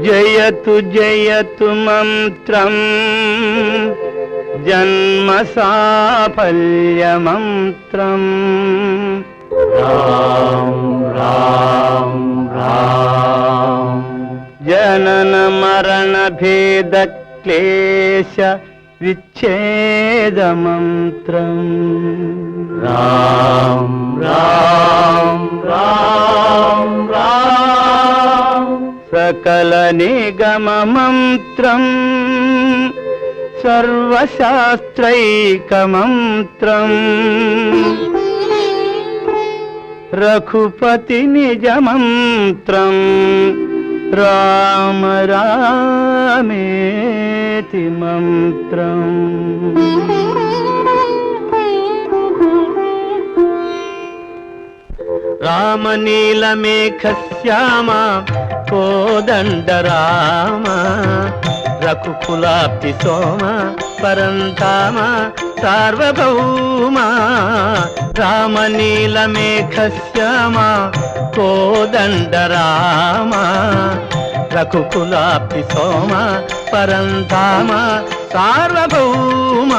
జయతు జయతు మంత్రం జన్మ సాఫల్య మంత్రం రామ్ రామ్ రామ్ జనన మరణ భేద క్లేశ విచ్ఛేద మంత్రం రామ్ రామ్ రామ్ రామ్ సకల నిగమ మంత్రం సర్వశాస్త్రైక మంత్రం రఘుపతి నిజ మంత్రం రామ రామేతి మంత్రం రామ నీలమేఘ శ్యామ కోదండ రామ రఘుకులాప్తి సోమ పరంతామ సార్వభౌమ రామ నీలమేఘ శ్యామ కోదండ రామ రఘుకులాప్తి సోమ పరంతామ సార్వభౌమ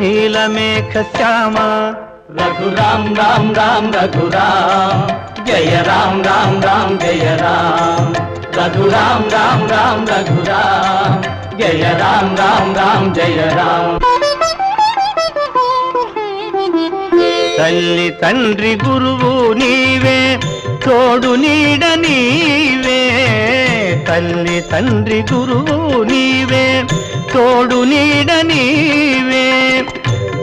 నీలమేఘ శ్యామ రఘురాం రామ్ రామ్ రఘురాం జయ రామ్ రామ్ రామ్ జయ రామ్ రఘురాం రామ్ రామ్ రఘురాం జయ రామ్ రామ్ రామ్ జయ రామ్ తల్లి తండ్రి గురువు నీవే తోడు నీడ నీవే తల్లి తండ్రి గురువు నీవే తోడు నీడ నీవే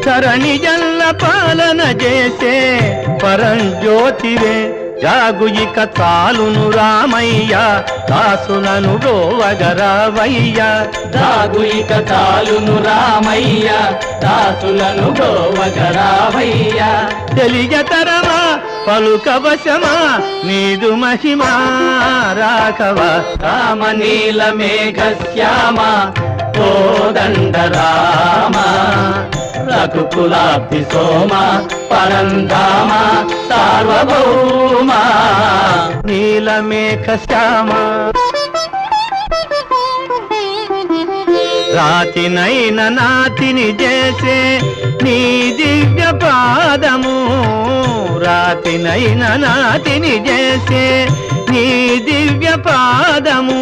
ధరణి జల్ల పాలన చేసే పరంజ్యోతివే జాగు ఇక చాలును రామయ్య దాసులను గోవగరావయ్య జాగు ఇక చాలును రామయ్య దాసులను గోవగరావయ్య తెలియతరమా పలుకవశమా నీదు మహిమా రాఘవ రామ నీల మేఘ శ్యామ కోదండ రామ రఘుకులాబ్ధి సోమ పరంధామ సార్వభౌమ నీలమేఘ శ్యామ రాతినైన నాతిని చేసే నీ దివ్య పాదము రాతినైన నాతిని చేసే నీ దివ్య పాదము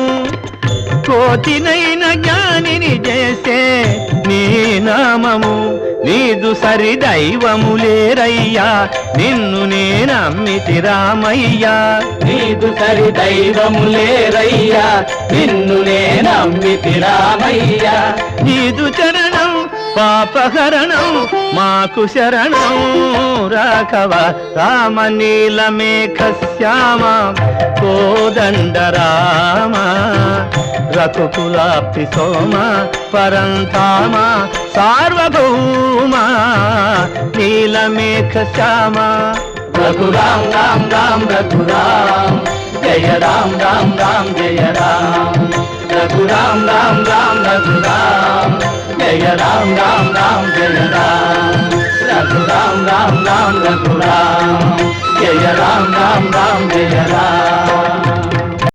కోతినైన జ్ఞానిని చేసే నీ నామము నీదు సరి దైవము లేరయ్యా నిన్ను నేనమ్మితి రామయ్యా నీదు సరి దైవము లేరయ్యా నిన్ను నేనమ్మితి రామయ్యా నీదు చరణం పాపహరణం మాకు శరణం రాఘవ రామ నీలమేఘ శ్యామ కోదండ రామ రఘుకులాప్తి సోమ పరంధామ సార్వభౌమ నీలమేఘ శ్యామ రఘురాం రామ్ రామ్ రఘురాం జయ రామ్ రామ్ రామ్ జయ రామ్ రఘురాం రామ్ రామ్ రఘురాం జయ రామ్ రామ్ రామ్ జయ రామ్ రఘురాం రామ్ రామ్ రఘురాం జయ రామ్ రామ్ రామ్ జయ రామ్